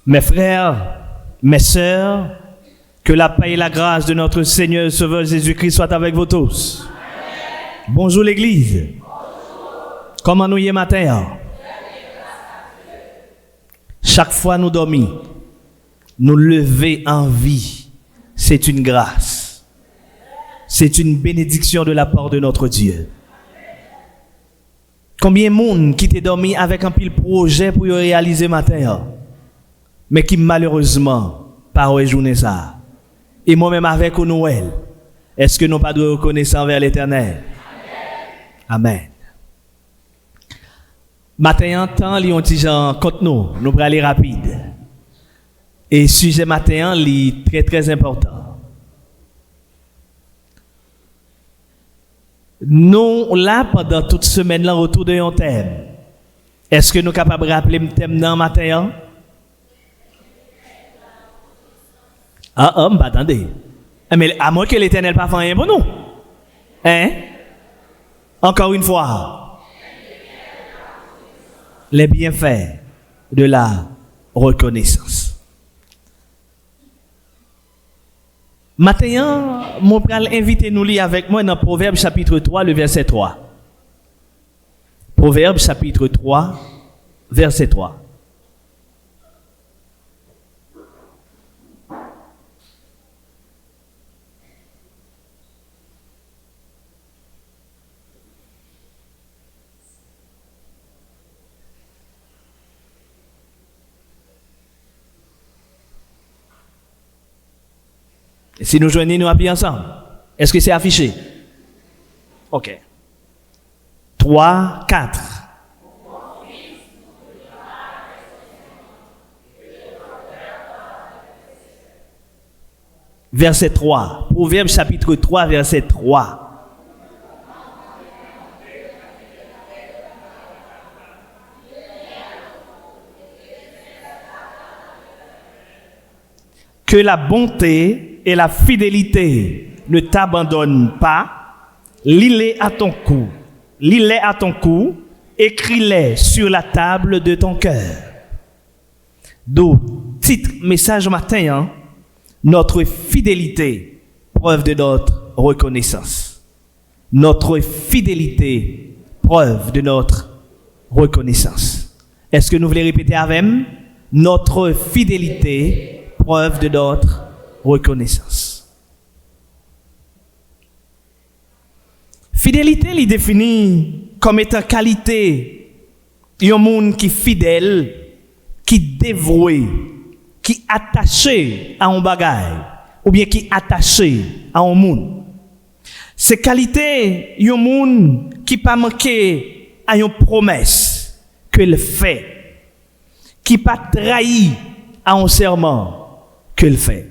Mes frères, mes sœurs, que la paix et la grâce de notre Seigneur et Sauveur Jésus-Christ soient avec vous tous. Amen. Bonjour l'Église. Bonjour. Comment nous y est matin? Chaque fois nous dormons, nous lever en vie, c'est une grâce. C'est une bénédiction de la part de notre Dieu. Combien de monde qui t'est dormi avec un pile projet pour y réaliser matin, mais qui malheureusement pas rejoindre ça. Et moi-même avec au Noël, est-ce que nous pas de reconnaissance envers l'Éternel? Amen. Matin en temps, li on petit gens contre nous pour aller rapide. Et sujet matin, li très très important. Nous là pendant toute semaine là autour de un thème. Est-ce que nous capables de rappeler le thème dans matin? Attendez. Mais à moins que l'Éternel pas fait rien pour nous. Hein? Encore une fois. Les bienfaits de la reconnaissance. Maintenant, mon pral invite nous lire avec moi dans Proverbe chapitre 3, le verset 3. Proverbe chapitre 3, verset 3. Si nous joignons nous appuyer ensemble, est-ce que c'est affiché? Ok. 3, 4. Verset 3. Proverbe chapitre 3, verset 3. Que la bonté et la fidélité ne t'abandonnent pas, lis-les à ton cou. Lis-les à ton cou, écris-les sur la table de ton cœur. D'où, titre, message matin, notre fidélité, preuve de notre reconnaissance. Notre fidélité, preuve de notre reconnaissance. Est-ce que nous voulons répéter avec moi? Notre fidélité, preuve de notre reconnaissance. Fidélité est définie comme étant qualité d'un monde qui est fidèle, qui est dévoué, qui est attaché à un bagage, ou bien qui est attaché à un monde. C'est qualité d'un monde qui pas manqué à une promesse qu'il fait, qui pas trahi à un serment qu'il fait.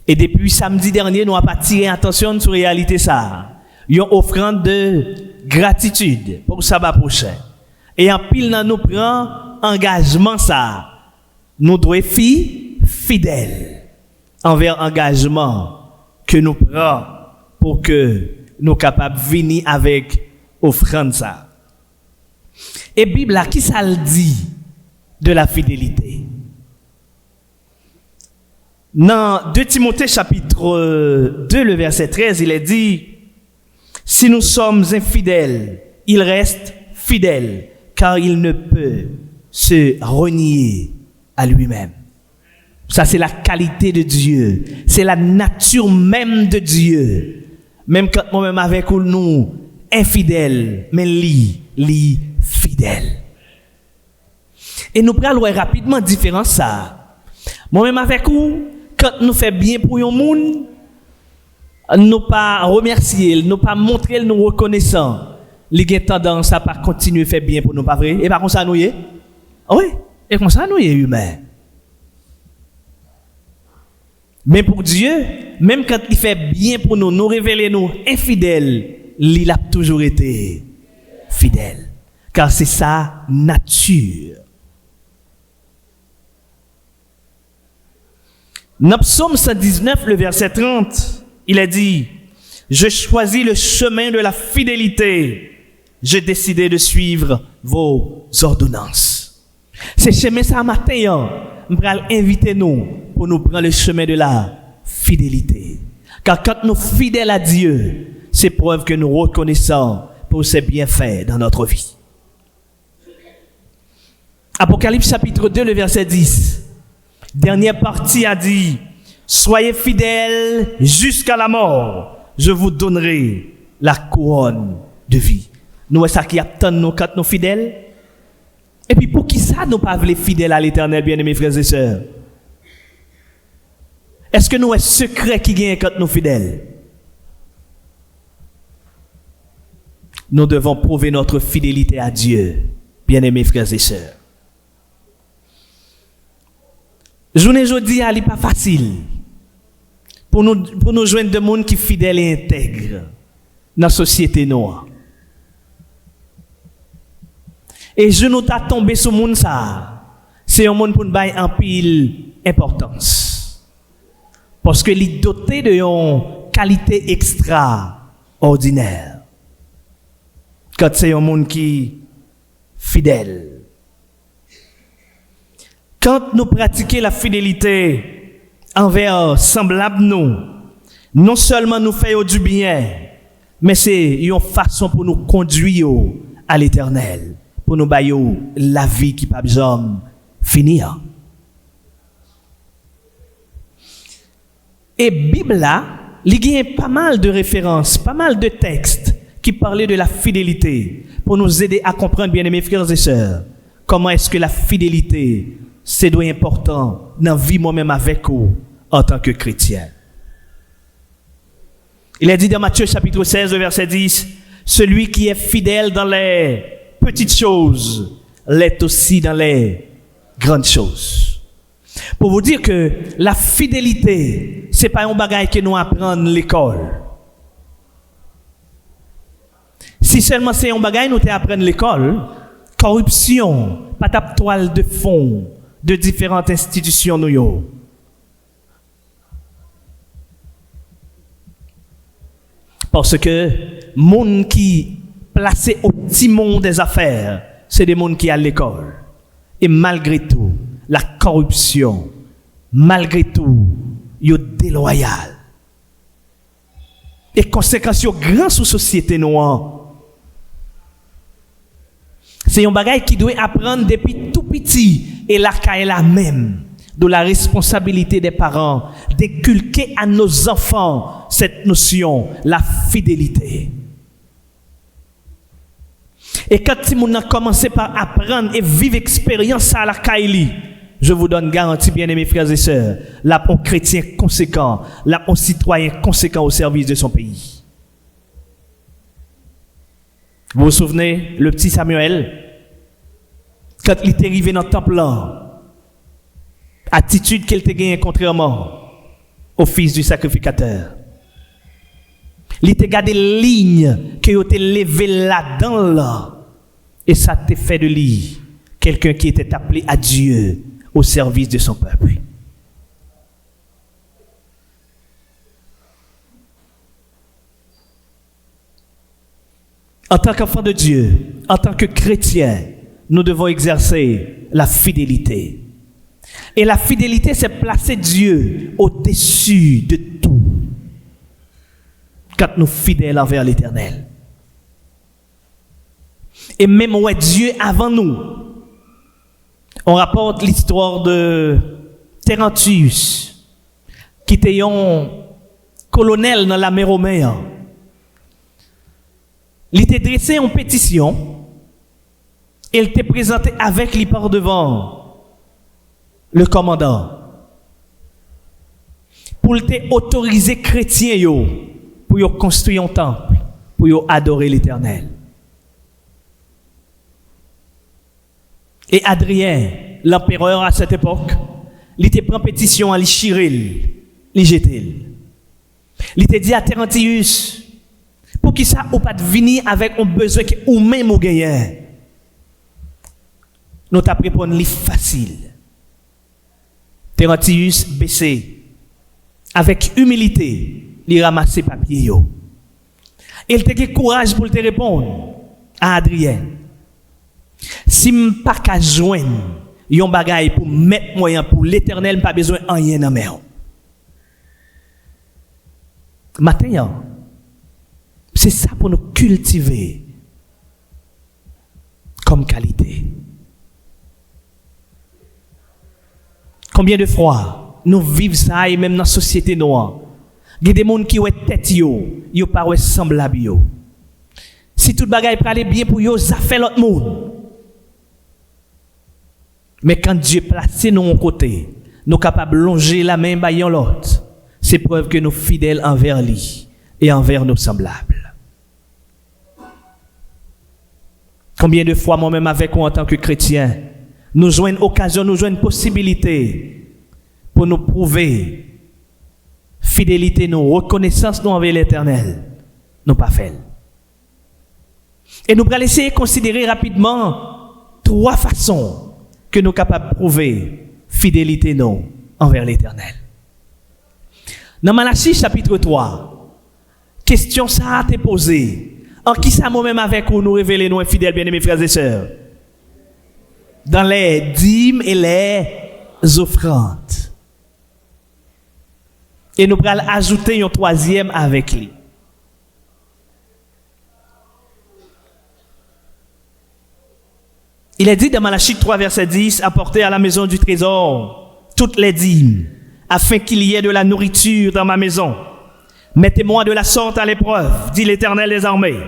Et depuis samedi dernier, nous avons pas tiré attention sur la réalité ça. Une offrande de gratitude pour le sabbat prochain. Et en pile, nous prenons engagement ça. Nous devons être fidèles envers l'engagement que nous prenons pour que nous soyons capables de venir avec offrande ça. Et la Bible, qui ça le dit de la fidélité? Dans 2 Timothée chapitre 2, le verset 13, il est dit, si nous sommes infidèles, il reste fidèle, car il ne peut se renier à lui-même. Ça, c'est la qualité de Dieu. C'est la nature même de Dieu. Même quand moi-même avec nous, infidèles, mais li fidèle. Et nous prenons rapidement différence ça. Moi-même avec vous, quand nous faisons bien pour un monde, nous pas remercier, nous pas montrer nous reconnaissant. Les gens tendance à pas continuer à faire bien pour nous, pas vrai? Et par contre ça nous y est. Oui, et comme ça nous y est humain. Mais pour Dieu, même quand il fait bien pour nous, nous révéler nous infidèles, il a toujours été fidèle. Car c'est sa nature. Dans Psaume 119, le verset 30, il a dit, « Je choisis le chemin de la fidélité. J'ai décidé de suivre vos ordonnances. » C'est chemin ça matin, je vais inviter nous pour nous prendre le chemin de la fidélité. Car quand nous sommes fidèles à Dieu, c'est preuve que nous reconnaissons pour ses bienfaits dans notre vie. Apocalypse chapitre 2, le verset 10. Dernière partie a dit, soyez fidèles jusqu'à la mort, je vous donnerai la couronne de vie. Nous, c'est ça qui attend nous quand nous fidèles. Et puis pour qui ça nous pas les fidèles à l'Éternel, bien-aimés frères et sœurs? Est-ce que nous est secret qui gagne quand nous fidèles? Nous devons prouver notre fidélité à Dieu, bien-aimés frères et sœurs. Journée aujourd'hui, elle n'est pas facile pour nous joindre de monde qui fidèle et intègre dans la société noire. Et je nous t'a tombé sur monde ça. C'est un monde pour nous bailler en pile importance. Parce que il est doté de une qualité extraordinaire. Quand c'est un monde qui fidèle. Quand nous pratiquons la fidélité envers semblables nous, non seulement nous faisons du bien, mais c'est une façon pour nous conduire à l'Éternel, pour nous bailler la vie qui pas besoin finir. Et Bible là, il y a pas mal de références, pas mal de textes qui parlaient de la fidélité pour nous aider à comprendre, bien aimés frères et sœurs, comment est-ce que la fidélité c'est important dans la vie moi-même avec vous en tant que chrétien. Il est dit dans Matthieu chapitre 16, verset 10, celui qui est fidèle dans les petites choses l'est aussi dans les grandes choses. Pour vous dire que la fidélité, c'est pas un bagage que nous apprenons à l'école. Si seulement c'est un bagage nous apprenons à l'école, corruption, pas de toile de fond de différentes institutions nous. Parce que monde qui placé au petit monde des affaires, c'est des monde qui à l'école. Et malgré tout, la corruption, malgré tout, yo déloyal. Et conséquences grand sur société noire. C'est un bagage qui doit apprendre depuis tout petit et la caille même de la responsabilité des parents d'inculquer à nos enfants cette notion, la fidélité. Et quand on a commencé par apprendre et vivre expérience à la caille, je vous donne garantie, bien aimés frères et sœurs, là un chrétien conséquent, là un citoyen conséquent au service de son pays. Vous vous souvenez, le petit Samuel, quand il était arrivé dans le temple là, attitude qu'il était gagnée contrairement au fils du sacrificateur. Il était gardé ligne qu'il était levé là-dedans là, et ça t'a fait de lui quelqu'un qui était appelé à Dieu au service de son peuple. En tant qu'enfant de Dieu, en tant que chrétien, nous devons exercer la fidélité. Et la fidélité, c'est placer Dieu au-dessus de tout. Quand nous sommes fidèles envers l'Éternel. Et même ouais, Dieu avant nous. On rapporte l'histoire de Terentius, qui était un colonel dans l'armée romaine. Il était dressé en pétition. Et il était présenté avec lui par devant le commandant. Pour autoriser les chrétiens pour construire un temple, pour adorer l'Éternel. Et Adrien, l'empereur à cette époque, il était pris en pétition à l'Ichiril, l'Igetil. Il était dit à Terentius, pour qui ça ou pas de venir avec un besoin que ou même ou gagner. Nous t'apprenons répondre li facile. Terentius baissé, avec humilité, il ramassait papier yo. Il te fait courage pour te répondre à Adrien. Si m'pas ka joindre yon bagay pour mettre moyen pour l'Éternel, pas besoin de rien dans mer. Matin, c'est ça pour nous cultiver comme qualité. Combien de fois nous vivons ça et même dans la société noire, il y a des gens qui ont tête yo pas semblable yo. Si tout bagay pour aller bien pour yo, ça fait l'autre monde. Mais quand Dieu place nous en côté, nous sommes capables de longer la main par l'autre. C'est preuve que nous sommes fidèles envers lui et envers nos semblables. Combien de fois moi-même avec vous en tant que chrétien, nous jouons une occasion, nous jouons une possibilité pour nous prouver fidélité, nous, reconnaissance nous envers l'Éternel, nous pas fait. Et nous allons essayer de considérer rapidement 3 façons que nous sommes capables de prouver fidélité nous envers l'Éternel. Dans Malachie chapitre 3, question ça a été posée. En qui ça moi-même avec vous nous révéler nous fidèles bien-aimés frères et sœurs? Dans les dîmes et les offrandes. Et nous allons ajouter un 3e avec lui. Il est dit dans Malachie 3 verset 10, apportez à la maison du trésor toutes les dîmes, afin qu'il y ait de la nourriture dans ma maison. Mettez-moi de la sorte à l'épreuve, dit l'Éternel des armées,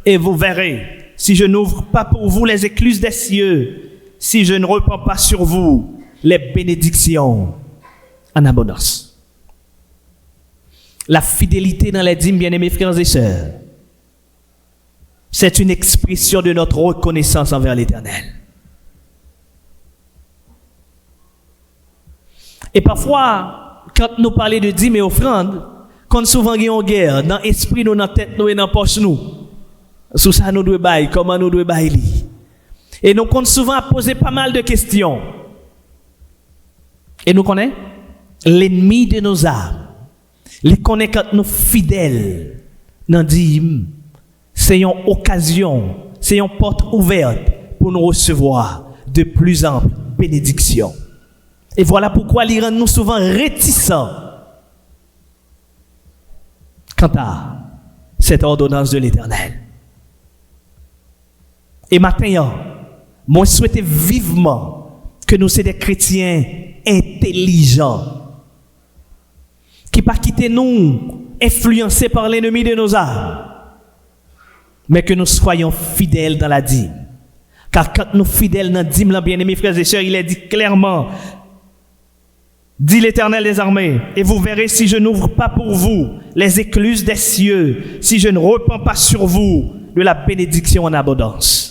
et vous verrez, si je n'ouvre pas pour vous les écluses des cieux, si je ne répands pas sur vous les bénédictions en abondance. La fidélité dans les dîmes, bien-aimés frères et sœurs, c'est une expression de notre reconnaissance envers l'Éternel. Et parfois, quand nous parlons de dîmes et offrandes, quand souvent il y a une guerre dans l'esprit, nous, dans la tête, nous et dans la poche, nous. Sous ça, nous devons bailler, comment nous devons bailler. Et nous comptons souvent poser pas mal de questions. Et nous connaissons l'ennemi de nos âmes. Les connaît quand nous fidèles dans dîmes. C'est une occasion, c'est une porte ouverte pour nous recevoir de plus amples bénédictions. Et voilà pourquoi il rend nous souvent réticents quant à cette ordonnance de l'Éternel. Et maintenant, moi je souhaite vivement que nous soyons des chrétiens intelligents, qui ne pas quitter nous influencés par l'ennemi de nos âmes, mais que nous soyons fidèles dans la dîme. Car quand nous fidèles dans la dîme, bien-aimés frères et sœurs, il est dit clairement, dit l'Éternel des armées, et vous verrez si je n'ouvre pas pour vous les écluses des cieux, si je ne répands pas sur vous de la bénédiction en abondance.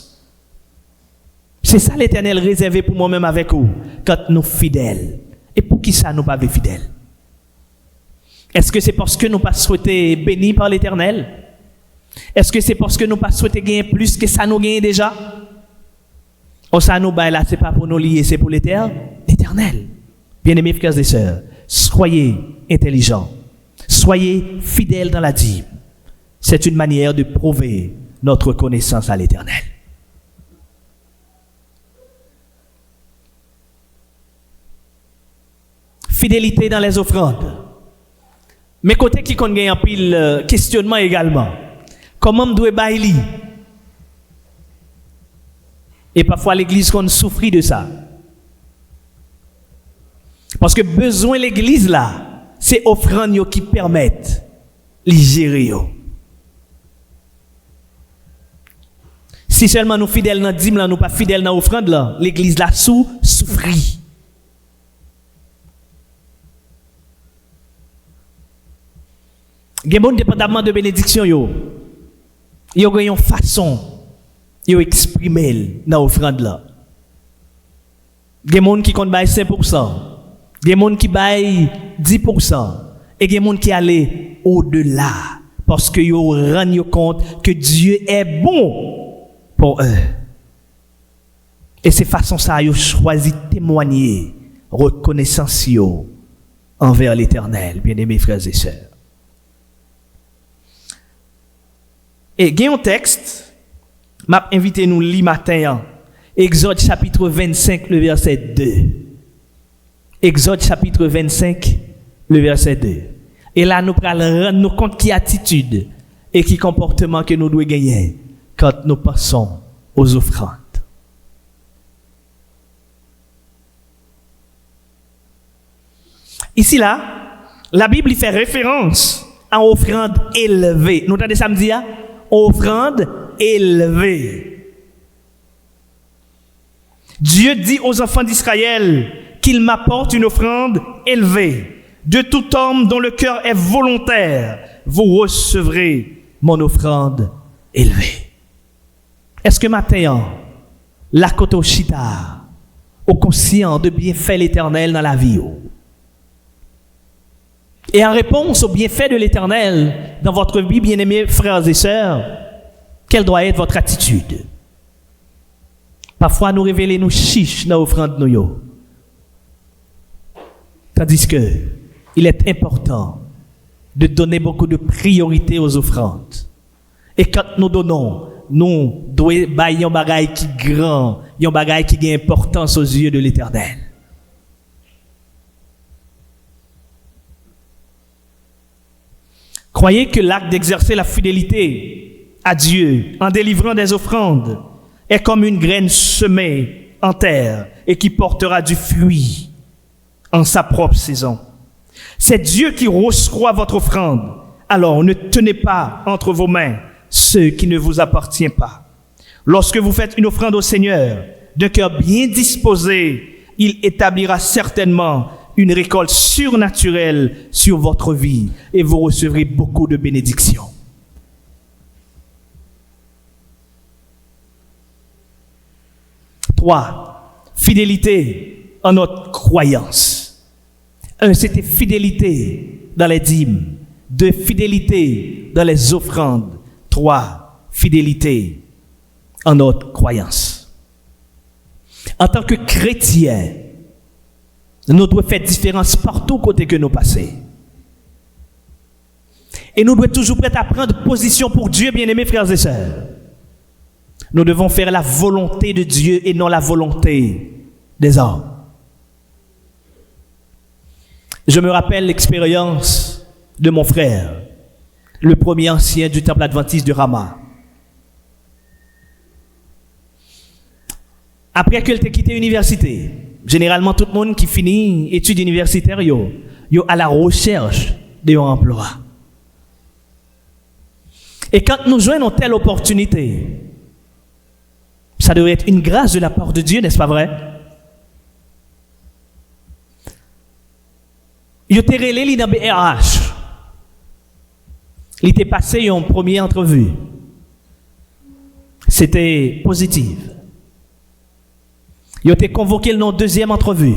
C'est ça l'Éternel réservé pour moi-même avec vous, quand nous fidèles. Et pour qui ça nous pas fidèles? Est-ce que c'est parce que nous pas souhaité bénis par l'Éternel? Est-ce que c'est parce que nous pas souhaité gagner plus que ça nous gagne déjà? Ou ça nous baille là, c'est pas pour nous lier, c'est pour l'Éternel. Bien-aimés frères et sœurs, soyez intelligents, soyez fidèles dans la dîme. C'est une manière de prouver notre connaissance à l'Éternel. Fidélité dans les offrandes. Mais côté qui compte gagner un pile questionnement également. Comment me doit bailler? Et parfois l'église qu'on souffre de ça. Parce que besoin l'église là, c'est offrandes qui permettent de gérer. Si seulement nous fidèles dans dîme là, nous pas fidèles dans offrande là, l'église là souffre. Il y a un dépendamment de bénédiction il y a une façon de exprimer dans l'offrande là. Il y a des gens qui comptent 5%, il y a des gens qui baillent 10%, et il y a des gens qui allent au-delà parce que ils rendent compte que Dieu est bon pour eux. Et c'est façon ça ils choisi de témoigner reconnaissance envers l'Éternel, bien-aimés frères et sœurs. Et il y a un texte, m'a invité nous lire matin, Exode chapitre 25, le verset 2. Exode chapitre 25, le verset 2. Et là, nous allons rendre nous compte qui attitude et qui comportement que nous devons gagner quand nous passons aux offrandes. Ici, là, la Bible y fait référence à offrande élevée. Nous entendez samedi, hein? Offrande élevée. Dieu dit aux enfants d'Israël qu'il m'apporte une offrande élevée. De tout homme dont le cœur est volontaire, vous recevrez mon offrande élevée. Est-ce que maintenant, la koto chita, au conscient de bienfaits l'Éternel dans la vie? Et en réponse aux bienfaits de l'Éternel dans votre vie, bien-aimés frères et sœurs, quelle doit être votre attitude? Parfois, nous révélons nos chiches dans l'offrande de nous. Tandis que il est important de donner beaucoup de priorité aux offrandes. Et quand nous donnons, nous devons bailler un bagage qui est grand, un bagage qui a importance aux yeux de l'Éternel. Croyez que l'acte d'exercer la fidélité à Dieu en délivrant des offrandes est comme une graine semée en terre et qui portera du fruit en sa propre saison. C'est Dieu qui reçoit votre offrande. Alors ne tenez pas entre vos mains ce qui ne vous appartient pas. Lorsque vous faites une offrande au Seigneur, d'un cœur bien disposé, il établira certainement une récolte surnaturelle sur votre vie et vous recevrez beaucoup de bénédictions. Trois, fidélité en notre croyance. 1, c'était fidélité dans les dîmes. 2, fidélité dans les offrandes. 3, fidélité en notre croyance. En tant que chrétiens, nous devons faire différence partout côté que nous passons. Et nous devons toujours prêts à prendre position pour Dieu, bien-aimés frères et sœurs. Nous devons faire la volonté de Dieu et non la volonté des hommes. Je me rappelle l'expérience de mon frère, le premier ancien du temple adventiste de Rama. Après qu'il ait quitté l'université, généralement tout le monde qui finit études universitaires, yo à la recherche d'un emploi. Et quand nous joignons telle opportunité, ça devrait être une grâce de la part de Dieu, n'est-ce pas vrai? Il était relé dans BRH. Il était passé en première entrevue. C'était positif. Il était convoqué dans la deuxième entrevue.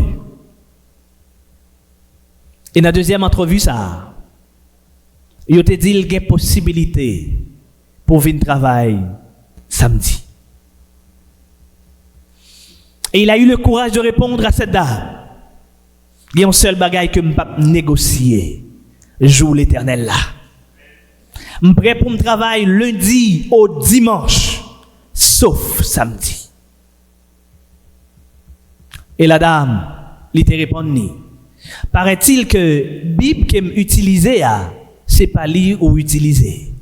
Et dans la deuxième entrevue, ça, il était dit qu'il y a une possibilité pour venir travailler samedi. Et il a eu le courage de répondre à cette dame. Il y a un seul bagage que je ne peux pas négocier. Jour l'Éternel là. Je suis prêt pour me travailler lundi au dimanche, sauf samedi. Et la dame, elle te répondu. Paraît-il que la Bible qu'elle utilisée, ce n'est pas lire ou utiliser.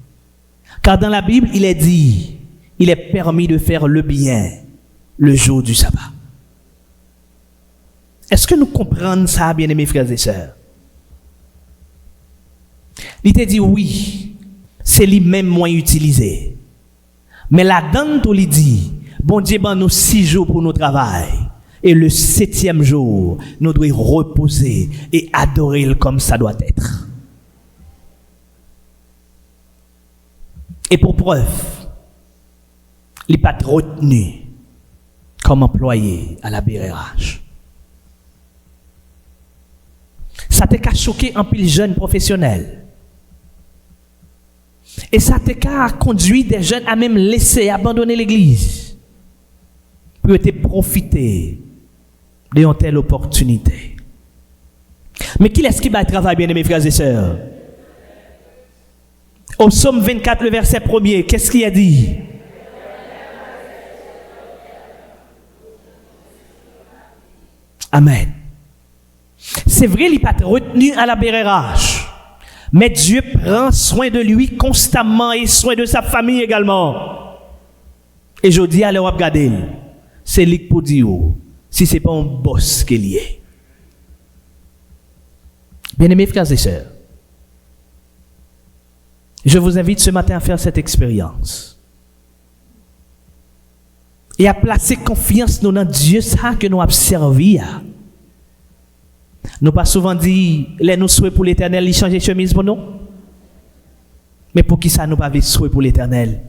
Car dans la Bible, il est dit, il est permis de faire le bien le jour du sabbat. Est-ce que nous comprenons ça, bien-aimés frères et sœurs? Il t'a dit oui, c'est lui-même moins utilisé. Mais là-dedans, il dit, bon Dieu, ben nous 6 jours pour nos travail. Et le 7e jour, nous devons reposer et adorer comme ça doit être. Et pour preuve, il n'est pas retenu comme employé à la BRH. Ça t'a choqué un pile jeune professionnel. Et ça t'a conduit des jeunes à même laisser abandonner l'église pour te profiter d'une telle opportunité. Mais qui est-ce qui va travailler, bien aimés frères et sœurs? Au psaume 24, le verset 1er, qu'est-ce qu'il a dit? Amen. C'est vrai, il n'est pas retenu à la BRH. Mais Dieu prend soin de lui constamment et soin de sa famille également. Et je dis à l'Europe, regardez, c'est lui pour dire, si ce n'est pas un boss qu'il y est. Bien-aimés frères et sœurs, je vous invite ce matin à faire cette expérience. Et à placer confiance dans Dieu, ça que nous avons servi. Nous pas souvent dit, les nous souhaitons pour l'éternel, il change de chemise pour nous. Mais pour qui ça nous pas souhait pour l'éternel?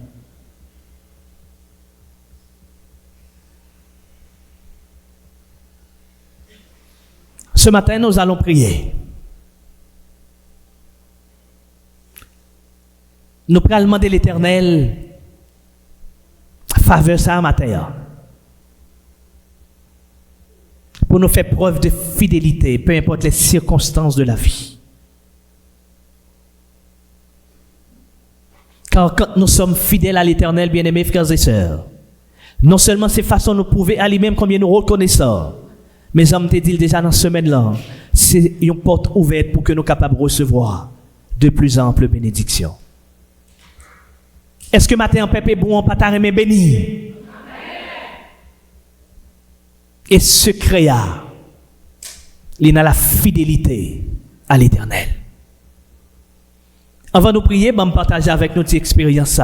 Ce matin, nous allons prier. Nous allons demander l'éternel faveur ça matin. Pour nous faire preuve de fidélité, peu importe les circonstances de la vie. Car quand nous sommes fidèles à l'Éternel, bien-aimés frères et sœurs, non seulement c'est façon de nous prouver à lui-même combien nous reconnaissons, mais on te dit déjà dans cette semaine-là, c'est une porte ouverte pour que nous soyons capables de recevoir de plus amples bénédictions. Est-ce que matin en peuple bon, pas ta remet béni? Et secret, il a la fidélité à l'Éternel. Avant de nous prier, je vais partager avec nous cette expérience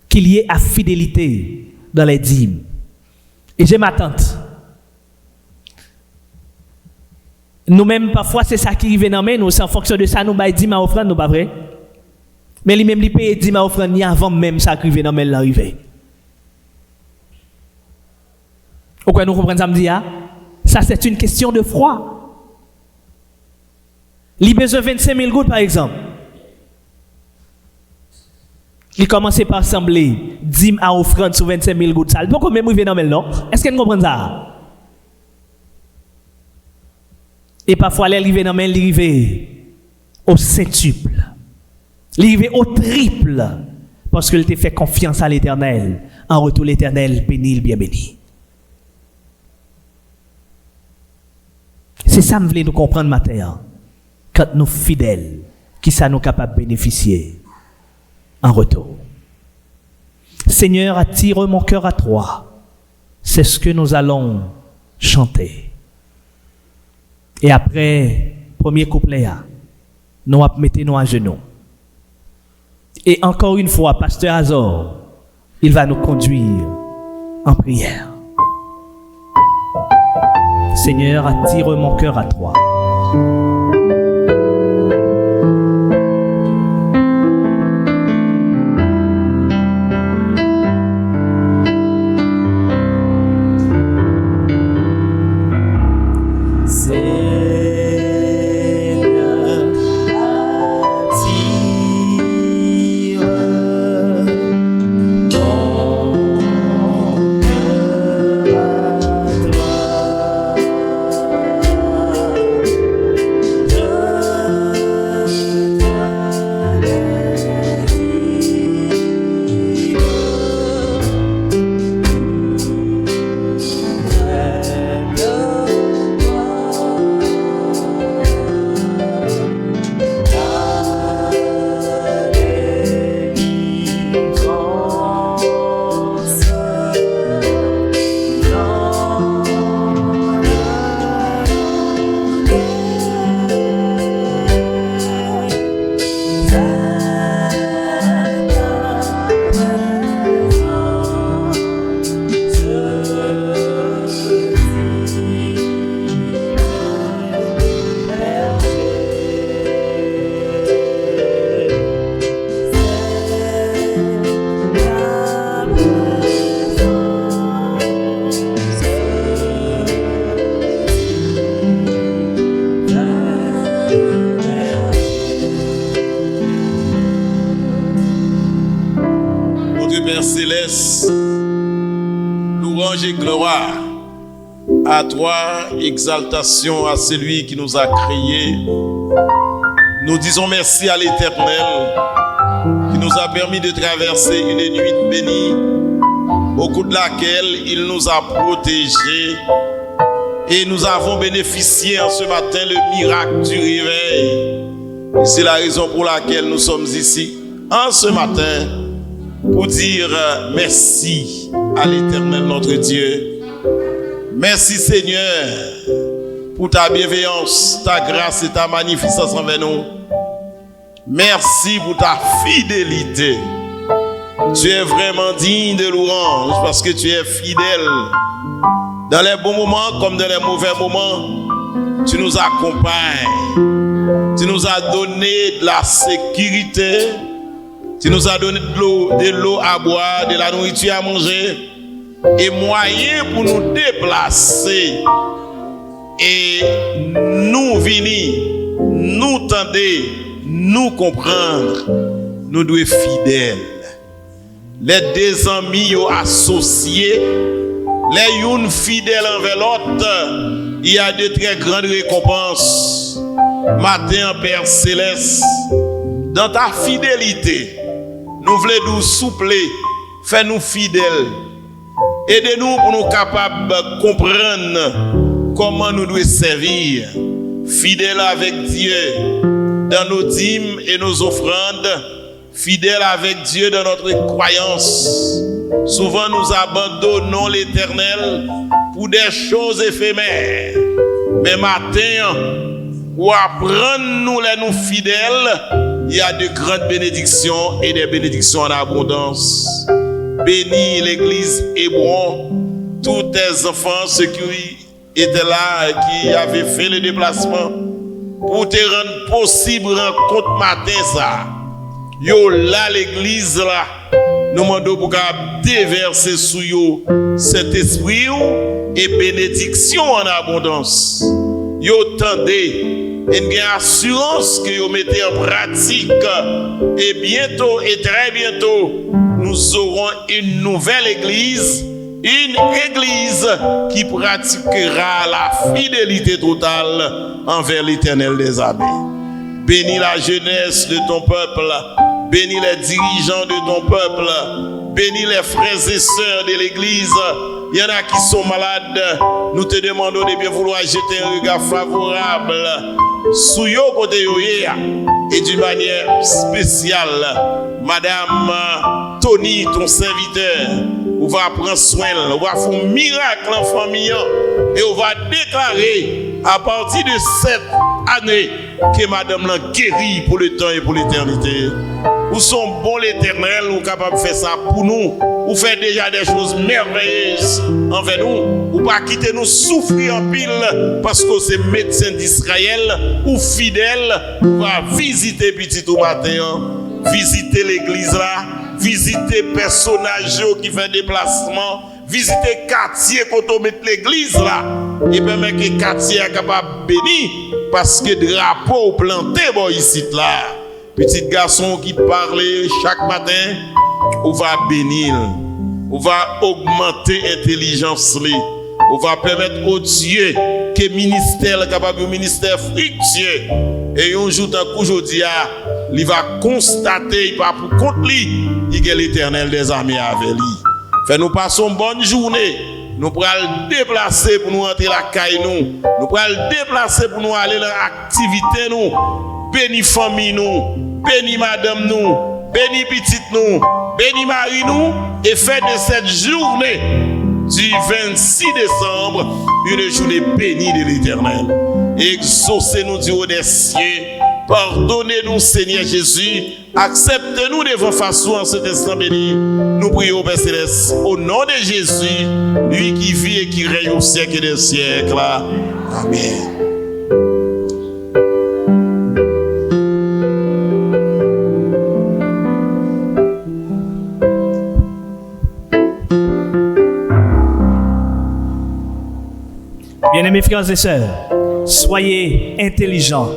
qu'il y ait à fidélité dans les dîmes. Et j'ai ma tante. Nous-mêmes, parfois, c'est ça qui arrive dans nous. C'est en fonction de ça, nous baillons 10 à offrande, nous pas vrai? Mais lui-même, il paye 10 à offrande avant même ça qui arrive dans l'arrivée. Pourquoi nous comprenons ça me dit? Ça, c'est une question de foi. Il a besoin de 25 000 gouttes, par exemple. Il commence par assembler 10 à offrande sur 25 000 gouttes. Pourquoi même il vient dans le non? Est-ce que vous comprenez ça? Et parfois, il arrive dans le il arrive au centuple. Il arrive au triple. Parce qu'il te fait confiance à l'Éternel. En retour, l'Éternel bénit, bien béni. C'est ça que je voulais nous comprendre matin. Quand nous fidèles, qui ça nous capable de bénéficier en retour. Seigneur, attire mon cœur à toi. C'est ce que nous allons chanter. Et après, premier couplet, nous mettons à genoux. Et encore une fois, Pasteur Azor, il va nous conduire en prière. Seigneur, attire mon cœur à toi. louange et gloire à toi, exaltation à celui qui nous a créés. Nous disons merci à l'Éternel qui nous a permis de traverser une nuit bénie au cours de laquelle il nous a protégés Et nous avons bénéficié en ce matin le miracle du réveil. Et c'est la raison pour laquelle nous sommes ici en ce matin pour dire merci à l'Éternel notre Dieu. Merci Seigneur pour ta bienveillance, ta grâce et ta magnificence envers nous. Merci pour ta fidélité. Tu es vraiment digne de louange parce que tu es fidèle. Dans les bons moments comme dans les mauvais moments, tu nous accompagnes. Tu nous as donné de la sécurité. Tu nous as donné de l'eau à boire, de la nourriture à manger et moyens pour nous déplacer et nous venir, nous tendre, nous comprendre. Nous devons être fidèles. Les deux amis associés, les unes fidèles envers l'autre, il y a de très grandes récompenses. Matin, Père Céleste, dans ta fidélité, nous voulons nous soupler, fais-nous fidèles. Aidez-nous pour nous capables de comprendre comment nous devons servir. Fidèles avec Dieu dans nos dîmes et nos offrandes. Fidèles avec Dieu dans notre croyance. Souvent nous abandonnons l'Éternel pour des choses éphémères. Mais matin, pour apprendre nous les nous fidèles, il y a de grandes bénédictions et des bénédictions en abondance. Bénis l'église Hébron, tous tes enfants, ceux qui étaient là et qui avaient fait le déplacement, pour te rendre possible rencontre matin ça. Yo là l'église là, nous demandons pour déverser sur yo cet esprit et bénédiction en abondance. Yo tendez et une assurance que vous mettez en pratique et bientôt et très bientôt nous aurons une nouvelle église, une église qui pratiquera la fidélité totale envers l'Éternel des armées. Bénis la jeunesse de ton peuple, bénis les dirigeants de ton peuple, bénis les frères et sœurs de l'église. Il y en a qui sont malades. Nous te demandons de bien vouloir jeter un regard favorable sur yo côté yo et d'une manière spéciale. Madame Tony, ton serviteur, on va prendre soin, on va faire un miracle en famille et on va déclarer à partir de cette année que madame l'a guéri pour le temps et pour l'éternité. Nous sommes bons l'Éternel, nous sommes capables de faire ça pour nous. Vous faites déjà des choses merveilleuses envers nous. Vous ne pas quitter nous souffrir en pile parce que c'est médecin d'Israël ou fidèle. Vous va visiter petit au matin, visiter l'église là, visiter personnages qui fait déplacement, visiter quartier quand on met l'église là. Et permettre que le quartier est capable de bénir parce que drapeau planté bon ici là. Petit garçon qui parlait chaque matin, on va bénir, on va augmenter l'intelligence, on va permettre au Dieu que le ministère est capable de ministère fructueux. Et un jour, aujourd'hui, il va constater, il va pour compte lui, il y a l'Éternel des armées avec lui. Fait nous passons une bonne journée. Nous pourrons le déplacer pour nous entrer la caille nous. Nous pourrons le déplacer pour nous aller dans l'activité nous. Bénis famille nous, bénis madame nous, bénis petite nous, bénis Marie nous, et faites de cette journée du 26 décembre une journée bénie de l'Éternel. Exaucez-nous du haut des cieux, pardonnez-nous Seigneur Jésus, acceptez-nous devant face en cet instant béni. Nous prions Père Céleste au nom de Jésus, lui qui vit et qui règne au siècle des siècles. Amen. Bien-aimés frères et sœurs, soyez intelligents,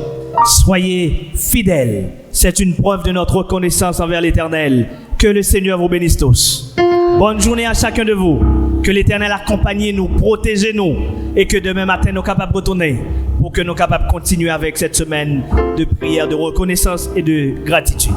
soyez fidèles. C'est une preuve de notre reconnaissance envers l'Éternel. Que le Seigneur vous bénisse tous. Bonne journée à chacun de vous. Que l'Éternel accompagne nous, protège nous et que demain matin nous sommes capables de retourner pour que nous soyons capables de continuer avec cette semaine de prière, de reconnaissance et de gratitude.